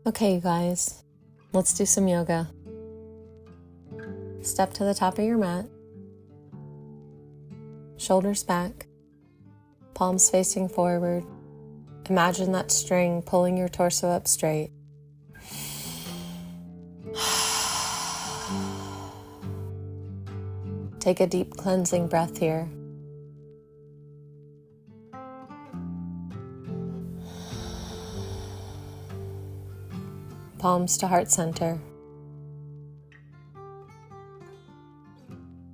Okay, you guys, let's do some yoga. Step to the top of your mat, shoulders back, palms facing forward. Imagine that string pulling your torso up straight. Take a deep cleansing breath here. Palms to heart center.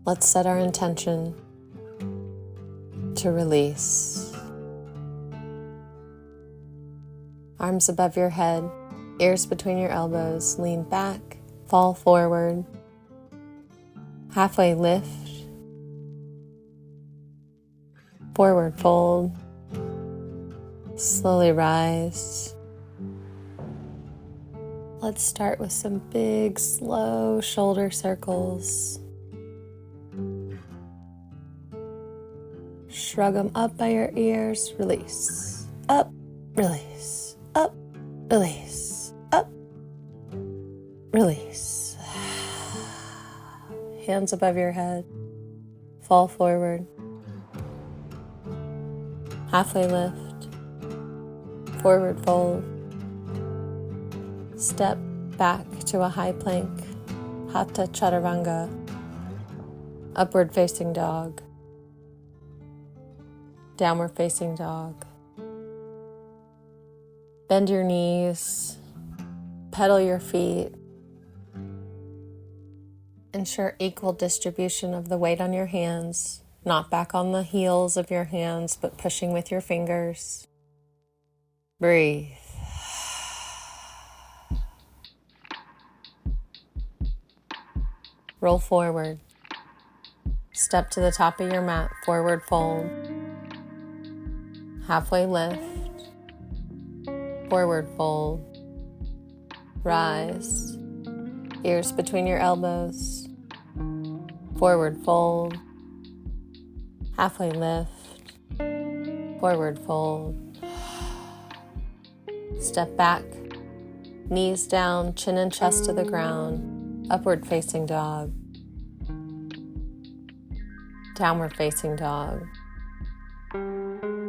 Let's set our intention to release. Arms above your head, ears between your elbows, lean back, fall forward, halfway lift, forward fold, slowly rise. Let's start with some big, slow shoulder circles. Shrug them up by your ears, release, up, release, up, release, up, release. Hands above your head, fall forward, halfway lift, forward fold, step back to a high plank, hatha-esque, upward facing dog, downward facing dog. Bend your knees, pedal your feet. Ensure equal distribution of the weight on your hands, not back on the heels of your hands, but pushing with your fingers. Breathe. Roll forward. Step to the top of your mat, forward fold. Halfway lift. Forward fold. Rise. Ears between your elbows. Forward fold. Halfway lift. Forward fold. Step back. Knees down, chin and chest to the ground. Upward facing dog. Downward facing dog.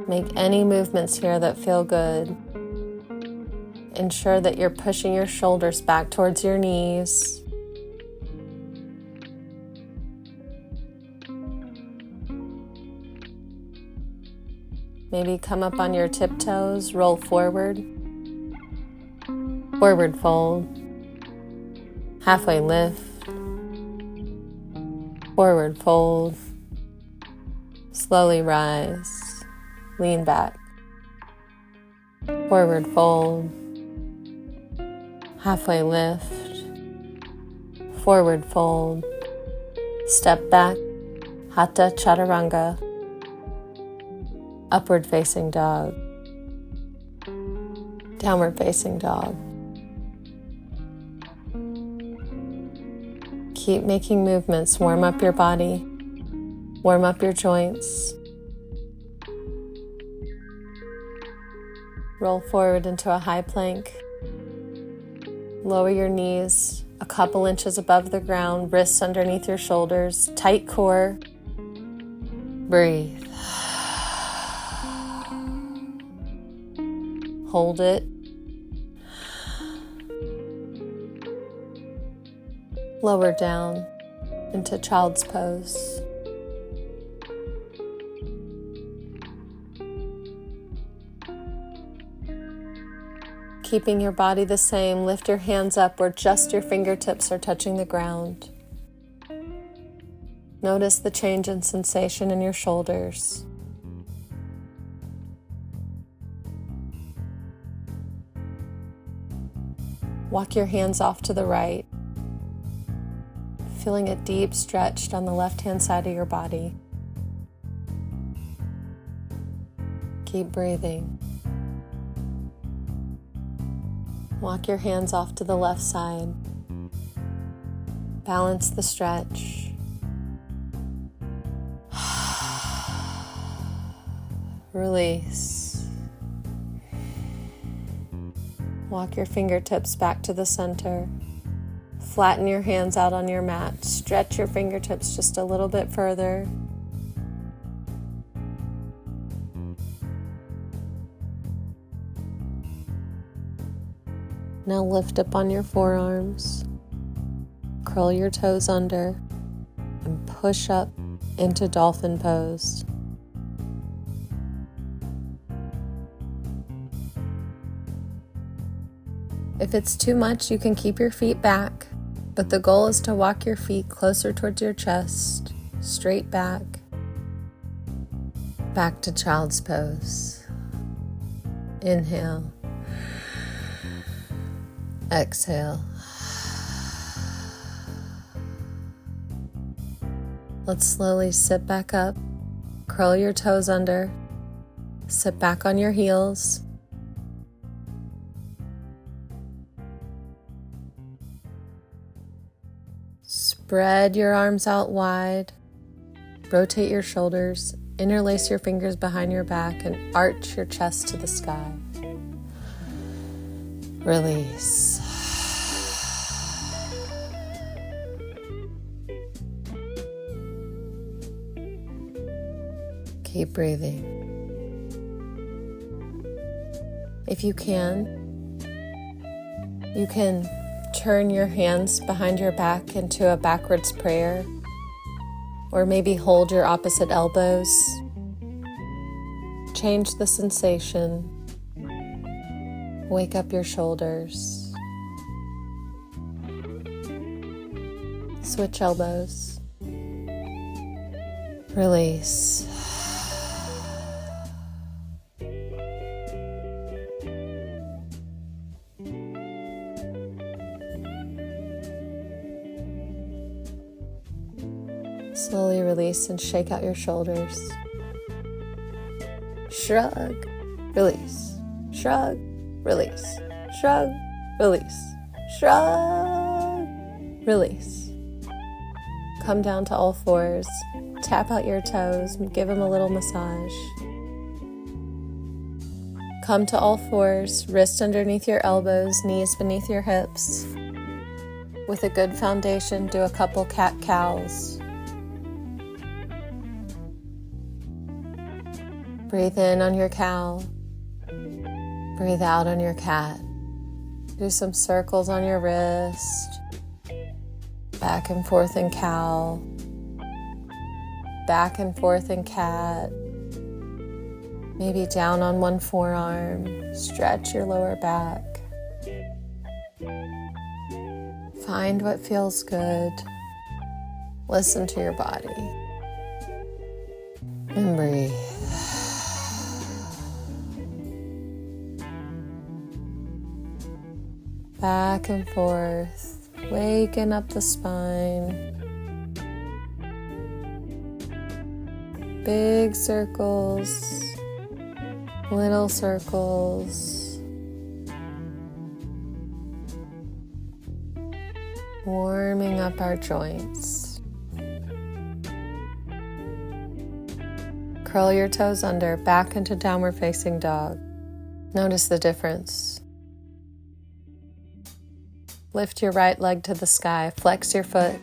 Make any movements here that feel good. Ensure that you're pushing your shoulders back towards your knees. Maybe come up on your tiptoes, roll forward. Forward fold. Halfway lift. Forward fold. Slowly rise. Lean back. Forward fold. Halfway lift. Forward fold. Step back. Hatha chaturanga. Upward facing dog. Downward facing dog. Keep making movements. Warm up your body. Warm up your joints. Roll forward into a high plank. Lower your knees a couple inches above the ground, wrists underneath your shoulders, tight core. Breathe. Hold it. Lower down into child's pose. Keeping your body the same, lift your hands up where just your fingertips are touching the ground. Notice the change in sensation in your shoulders. Walk your hands off to the right, feeling a deep stretch down the left-hand side of your body. Keep breathing. Walk your hands off to the left side. Balance the stretch. Release. Walk your fingertips back to the center. Flatten your hands out on your mat. Stretch your fingertips just a little bit further. Now lift up on your forearms. Curl your toes under and push up into dolphin pose. If it's too much, you can keep your feet back, but the goal is to walk your feet closer towards your chest, straight back to child's pose. Inhale. Exhale. Let's slowly sit back up, curl your toes under, sit back on your heels. Spread your arms out wide, rotate your shoulders, interlace your fingers behind your back, and arch your chest to the sky. Release. Keep breathing. If you can turn your hands behind your back into a backwards prayer, or maybe hold your opposite elbows. Change the sensation. Wake up your shoulders. Switch elbows. Release. Slowly release and shake out your shoulders. Shrug, release, shrug, release, shrug, release, shrug, release. Come down to all fours, tap out your toes, and give them a little massage. Come to all fours, wrists underneath your elbows, knees beneath your hips. With a good foundation, do a couple cat-cows. Breathe in on your cow. Breathe out on your cat. Do some circles on your wrist. Back and forth in cow. Back and forth in cat. Maybe down on one forearm. Stretch your lower back. Find what feels good. Listen to your body. And breathe. Back and forth, waken up the spine. Big circles, little circles. Warming up our joints. Curl your toes under, back into downward facing dog. Notice the difference. Lift your right leg to the sky, flex your foot.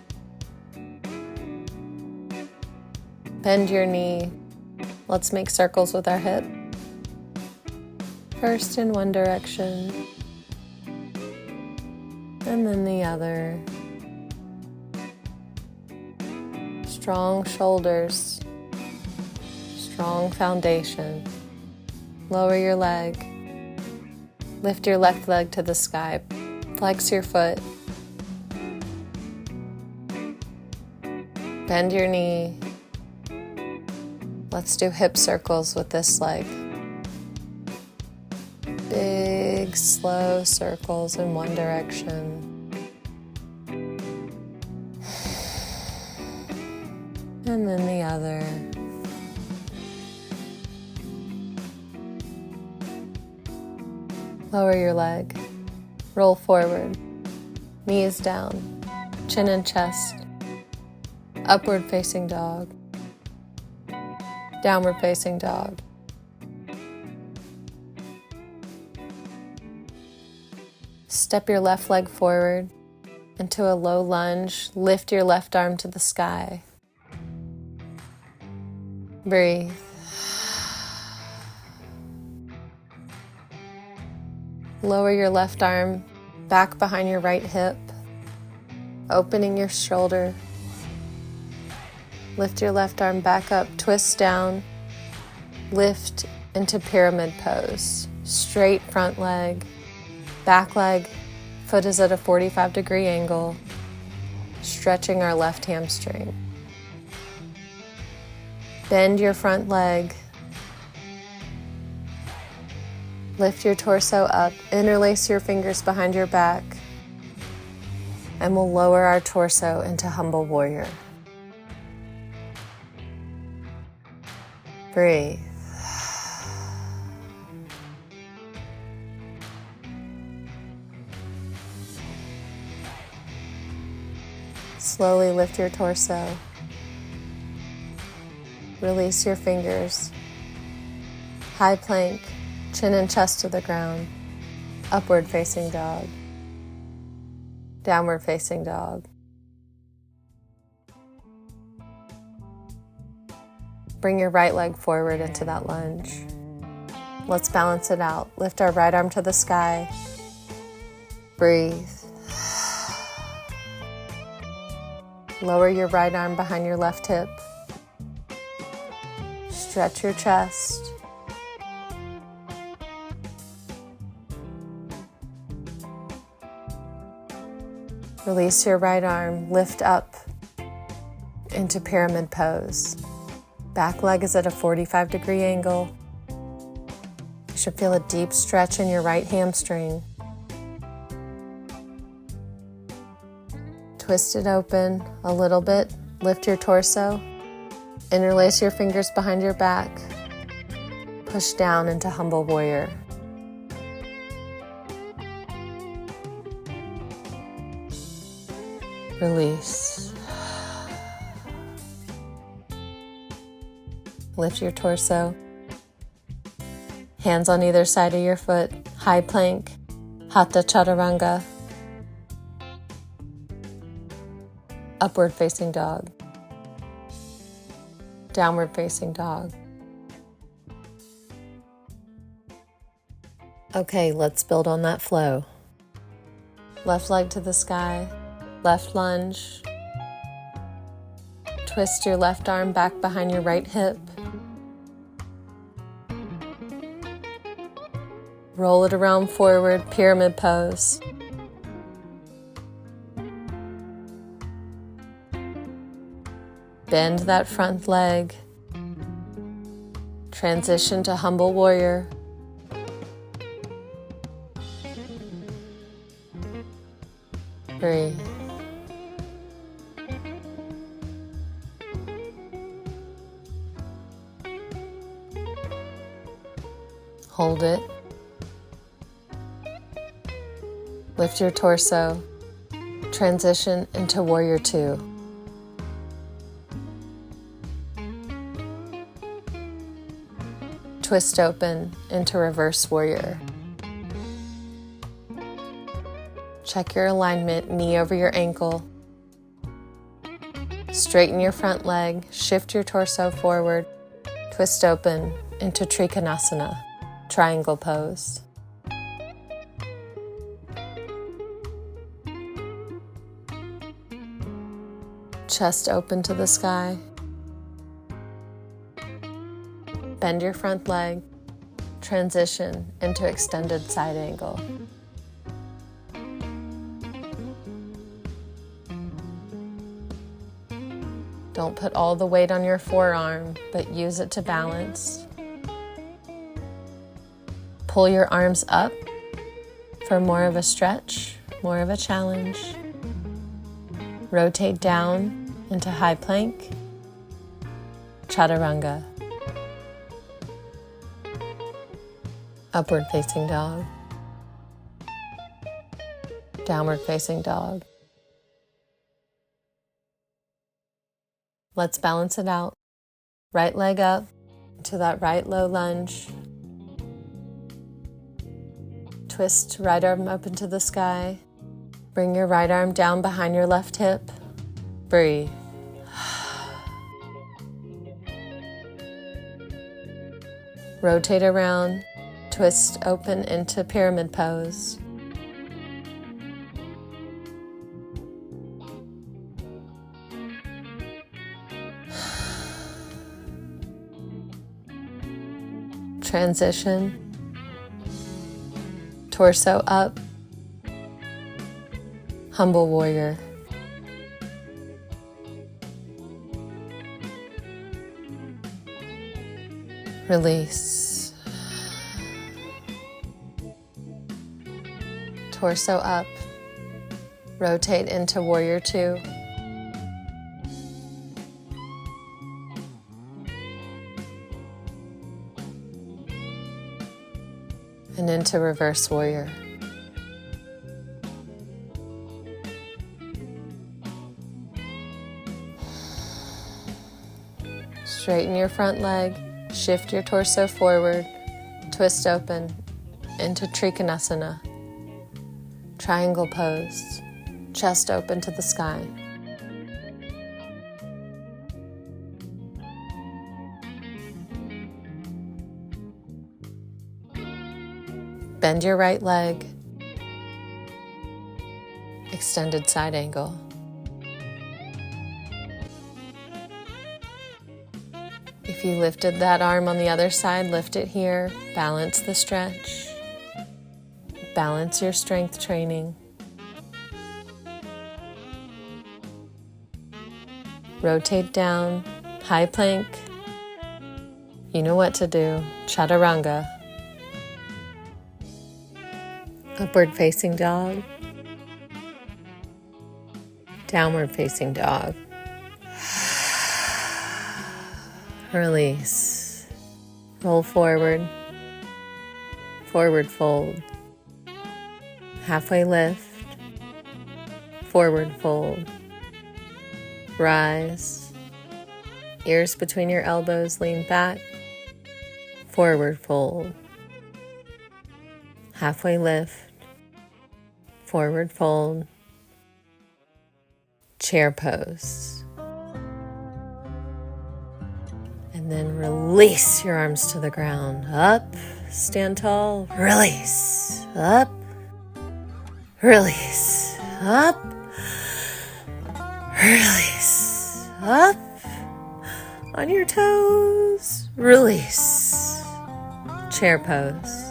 Bend your knee. Let's make circles with our hip. First in one direction, and then the other. Strong shoulders, strong foundation. Lower your leg. Lift your left leg to the sky. Flex your foot. Bend your knee. Let's do hip circles with this leg. Big, slow circles in one direction. And then the other. Lower your leg. Roll forward, knees down, chin and chest, upward facing dog, downward facing dog. Step your left leg forward into a low lunge. Lift your left arm to the sky. Breathe. Lower your left arm back behind your right hip, opening your shoulder. Lift your left arm back up, twist down, lift into pyramid pose. Straight front leg, back leg, foot is at a 45-degree angle, stretching our left hamstring. Bend your front leg. Lift your torso up, interlace your fingers behind your back, and we'll lower our torso into humble warrior. Breathe. Slowly lift your torso. Release your fingers. High plank, chin and chest to the ground. Upward facing dog. Downward facing dog. Bring your right leg forward into that lunge. Let's balance it out. Lift our right arm to the sky. Breathe. Lower your right arm behind your left hip. Stretch your chest. Release your right arm, lift up into pyramid pose. Back leg is at a 45-degree angle. You should feel a deep stretch in your right hamstring. Twist it open a little bit, lift your torso, interlace your fingers behind your back, push down into humble warrior. Release. Lift your torso. Hands on either side of your foot. High plank. Hatha-chaturanga. Upward facing dog. Downward facing dog. Okay, let's build on that flow. Left leg to the sky. Left lunge. Twist your left arm back behind your right hip. Roll it around forward, pyramid pose. Bend that front leg. Transition to humble warrior. Breathe. Hold it. Lift your torso. Transition into warrior 2. Twist open into reverse warrior. Check your alignment, knee over your ankle. Straighten your front leg, shift your torso forward, twist open into Trikonasana, triangle pose. Chest open to the sky. Bend your front leg, transition into extended side angle. Don't put all the weight on your forearm, but use it to balance. Pull your arms up for more of a stretch, more of a challenge. Rotate down into high plank, chaturanga. Upward facing dog. Downward facing dog. Let's balance it out. Right leg up to that right low lunge. Twist right arm up into the sky. Bring your right arm down behind your left hip. Breathe. Rotate around. Twist open into pyramid pose. Transition. Torso up. Humble warrior. Release. Torso up. Rotate into warrior two. And into reverse warrior. Straighten your front leg, shift your torso forward, twist open into Trikonasana. Triangle pose, chest open to the sky. Bend your right leg, extended side angle. If you lifted that arm on the other side, lift it here. Balance the stretch. Balance your strength training. Rotate down, high plank. You know what to do. Chaturanga. Upward facing dog. Downward facing dog. Release. Roll forward. Forward fold. Halfway lift. Forward fold. Rise. Ears between your elbows, lean back. Forward fold. Halfway lift. Forward fold. Chair pose. And then release your arms to the ground. Up, stand tall, release. Up, release. Up, release. Up, on your toes, release. Chair pose.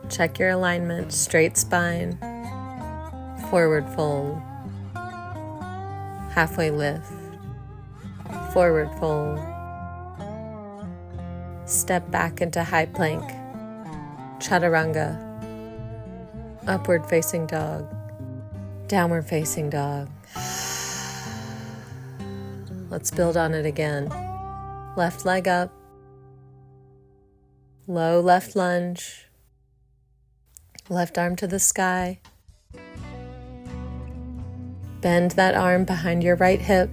Check your alignment, straight spine. Forward fold. Halfway lift. Forward fold. Step back into high plank. Chaturanga. Upward facing dog. Downward facing dog. Let's build on it again. Left leg up. Low left lunge. Left arm to the sky. Bend that arm behind your right hip.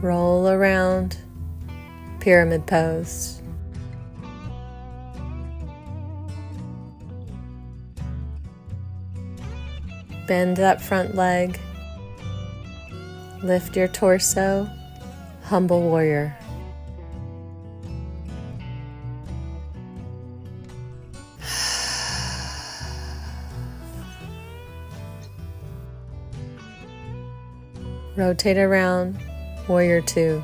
Roll around, pyramid pose. Bend that front leg. Lift your torso, humble warrior. Rotate around, warrior two.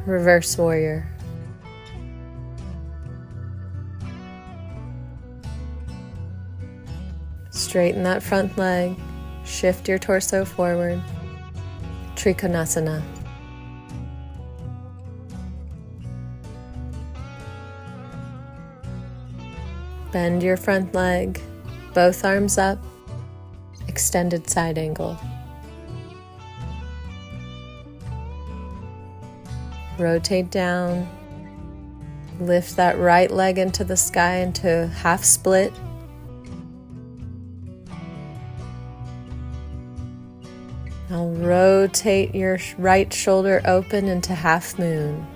Reverse warrior. Straighten that front leg, shift your torso forward. Trikonasana. Bend your front leg, both arms up, extended side angle. Rotate down, lift that right leg into the sky into half split. Now rotate your right shoulder open into half moon.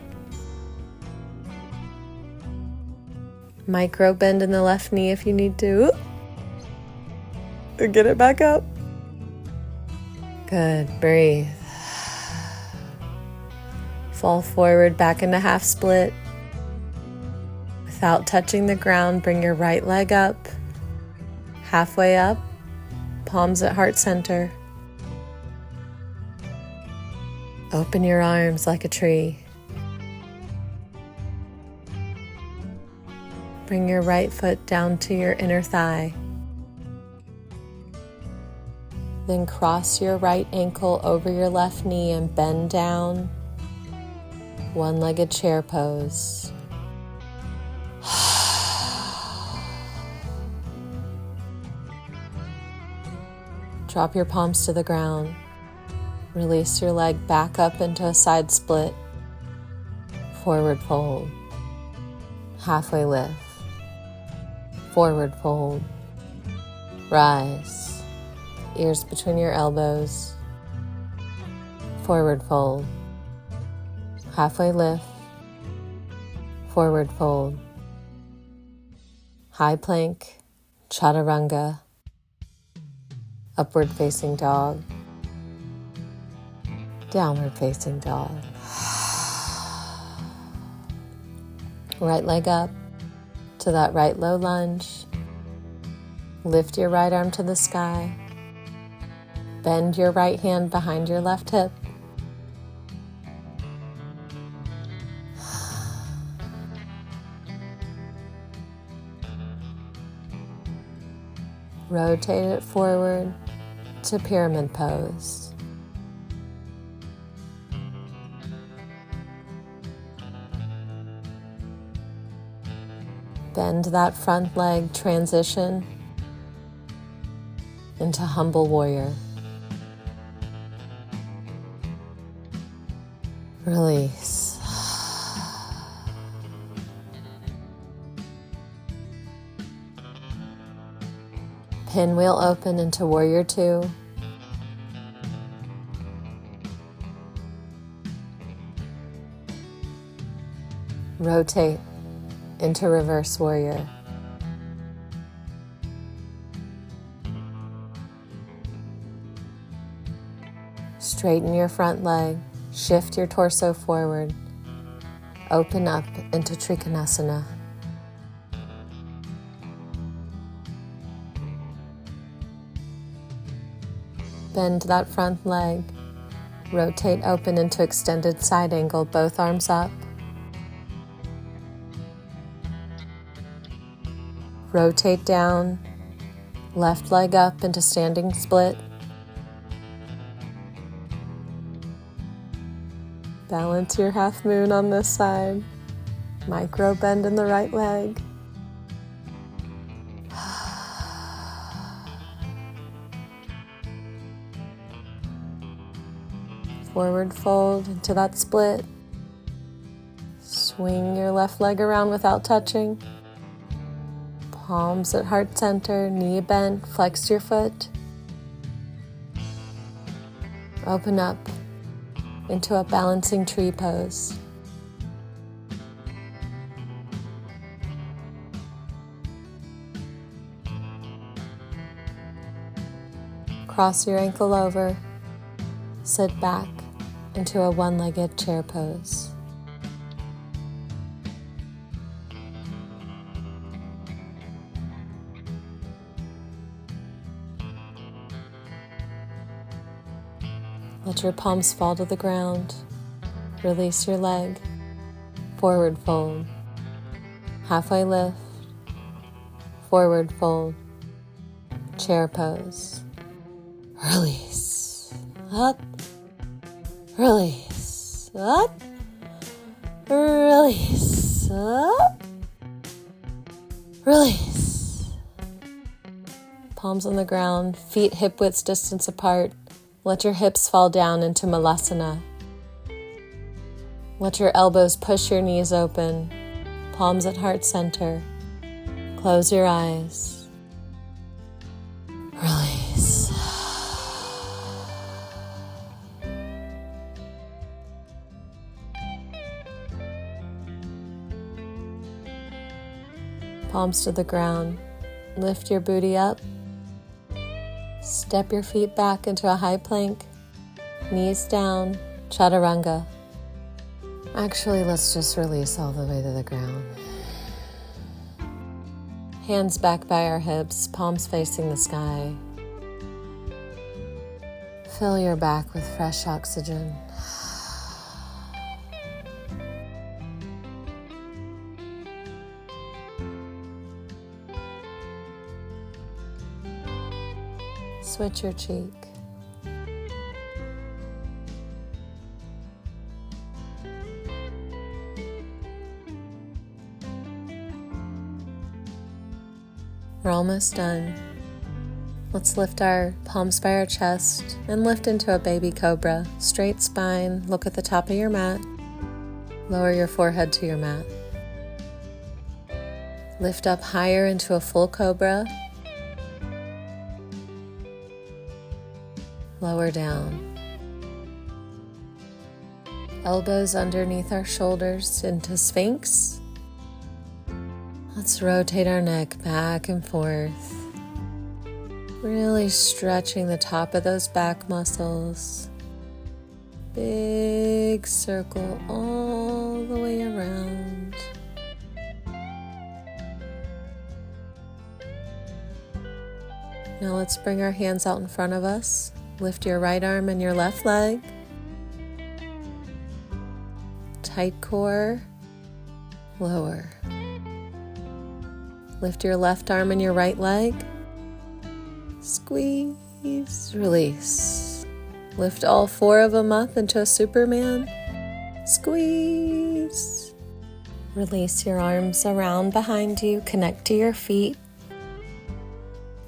Micro bend in the left knee if you need to. Get it back up. Good, breathe. Fall forward back into half split. Without touching the ground, bring your right leg up, halfway up, palms at heart center. Open your arms like a tree. Bring your right foot down to your inner thigh. Then cross your right ankle over your left knee and bend down. One-legged chair pose. Drop your palms to the ground. Release your leg back up into a side split. Forward fold. Halfway lift. Forward fold. Rise. Ears between your elbows. Forward fold. Halfway lift. Forward fold. High plank. Chaturanga. Upward facing dog. Downward facing dog. Right leg up to that right low lunge. Lift your right arm to the sky. Bend your right hand behind your left hip. Rotate it forward to pyramid pose. Bend that front leg, transition into humble warrior. Release. Pinwheel open into warrior two. Rotate into reverse warrior. Straighten your front leg, shift your torso forward, open up into Trikonasana. Bend that front leg, rotate open into extended side angle, both arms up. Rotate down, left leg up into standing split. Balance your half moon on this side. Micro bend in the right leg. Forward fold into that split. Swing your left leg around without touching. Palms at heart center, knee bent, flex your foot. Open up into a balancing tree pose. Cross your ankle over, sit back into a one-legged chair pose. Let your palms fall to the ground. Release your leg. Forward fold. Halfway lift. Forward fold. Chair pose. Release. Up. Release. Up. Release. Up. Release. Palms on the ground, feet hip width distance apart. Let your hips fall down into Malasana. Let your elbows push your knees open, palms at heart center. Close your eyes. Release. palms to the ground. Lift your booty up. Step your feet back into a high plank. Knees down, chaturanga. Actually, let's just release all the way to the ground. Hands back by our hips, palms facing the sky. Fill your back with fresh oxygen. Switch your cheek. We're almost done. Let's lift our palms by our chest and lift into a baby cobra. Straight spine, look at the top of your mat. Lower your forehead to your mat. Lift up higher into a full cobra. Lower down. Elbows underneath our shoulders into Sphinx. Let's rotate our neck back and forth. Really stretching the top of those back muscles. Big circle all the way around. Now let's bring our hands out in front of us. Lift your right arm and your left leg. Tight core. Lower. Lift your left arm and your right leg. Squeeze, release. Lift all four of them up into a Superman. Squeeze. Release your arms around behind you. Connect to your feet.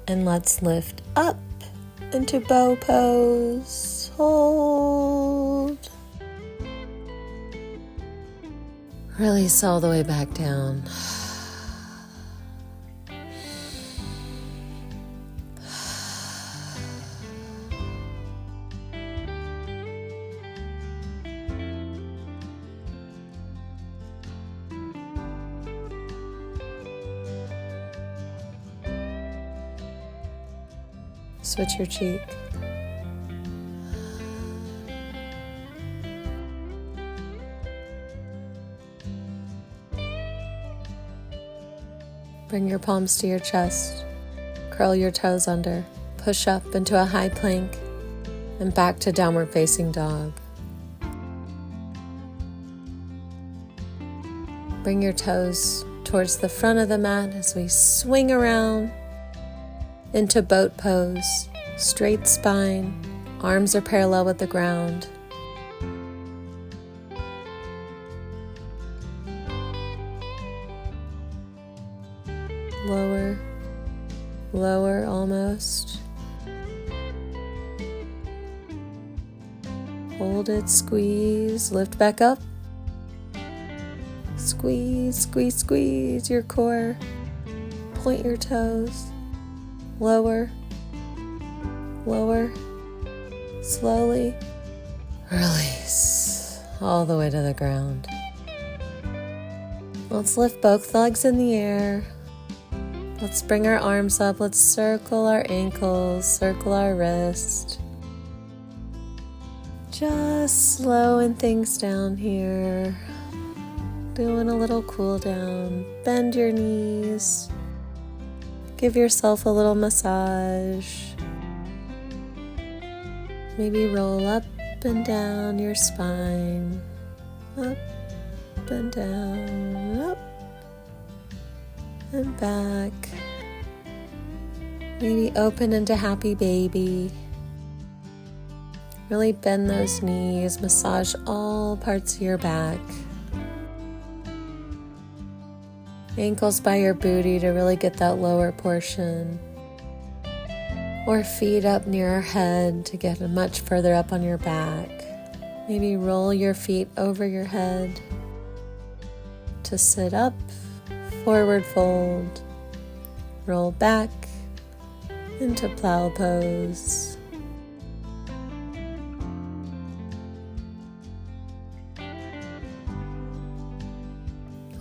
And let's lift up into bow pose. Hold. Release all the way back down. Switch your cheek. Bring your palms to your chest. Curl your toes under. Push up into a high plank and back to downward facing dog. Bring your toes towards the front of the mat as we swing around into boat pose. Straight spine, arms are parallel with the ground. Lower, lower almost. Hold it, squeeze, lift back up. Squeeze, squeeze, squeeze your core. Point your toes. Lower, lower, slowly. Release all the way to the ground. Let's lift both legs in the air. Let's bring our arms up. Let's circle our ankles, circle our wrist. Just slowing things down here. Doing a little cool down. Bend your knees. Give yourself a little massage. Maybe roll up and down your spine. Up and down, up and back. Maybe open into happy baby. Really bend those knees, massage all parts of your back. Ankles by your booty to really get that lower portion. Or feet up near our head to get much further up on your back. Maybe roll your feet over your head to sit up, forward fold, roll back into plow pose.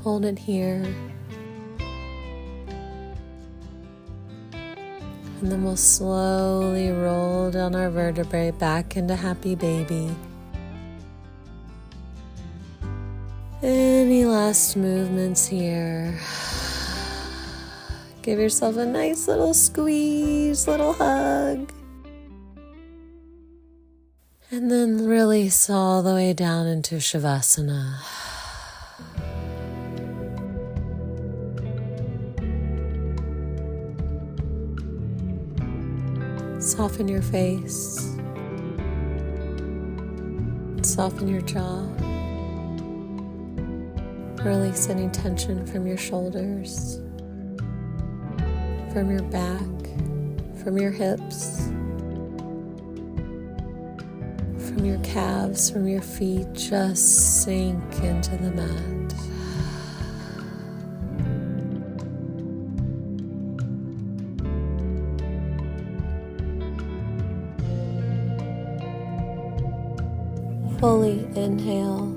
Hold it here. And then we'll slowly roll down our vertebrae back into happy baby. Any last movements here? Give yourself a nice little squeeze, little hug. And then release all the way down into Shavasana. Soften your face. Soften your jaw. Release any tension from your shoulders, from your back, from your hips, from your calves, from your feet. Just sink into the mat. Fully inhale.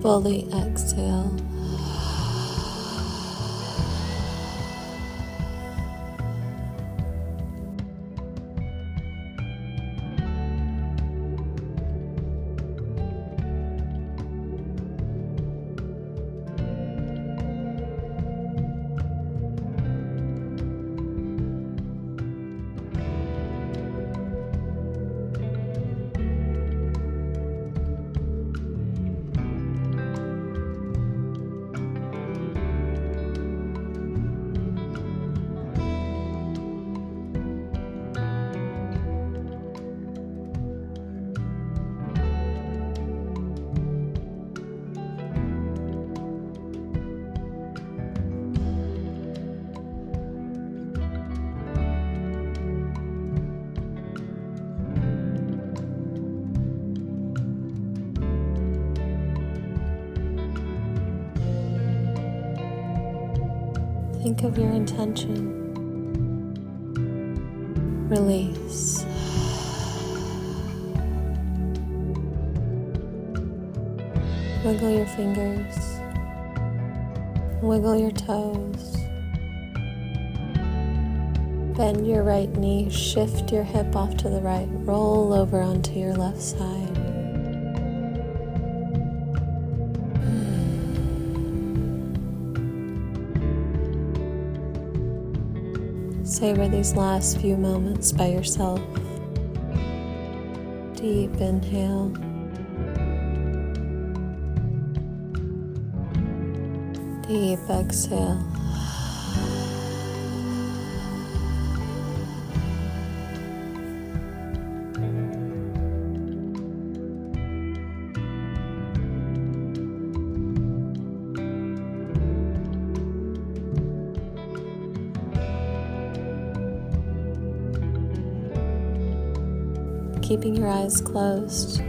Fully exhale. Think of your intention. Release. Wiggle your fingers. Wiggle your toes. Bend your right knee. Shift your hip off to the right. Roll over onto your left side. Savor these last few moments by yourself. Deep inhale. Deep exhale. Keeping your eyes closed,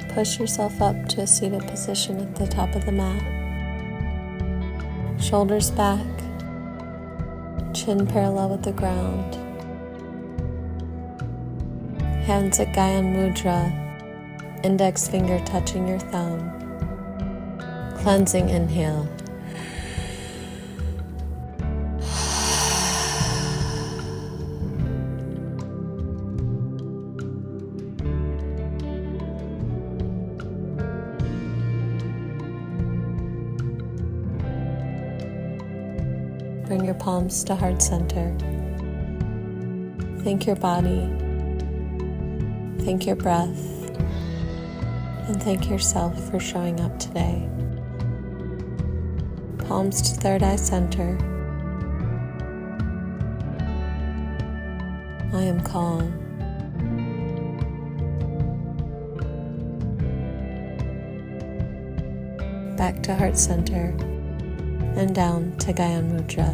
push yourself up to a seated position at the top of the mat. Shoulders back, chin parallel with the ground. Hands at Gyan Mudra, index finger touching your thumb. Cleansing inhale. Bring your palms to heart center. Thank your body. Thank your breath. And thank yourself for showing up today. Palms to third eye center. I am calm. Back to heart center. And down to Gyan Mudra.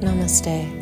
Namaste.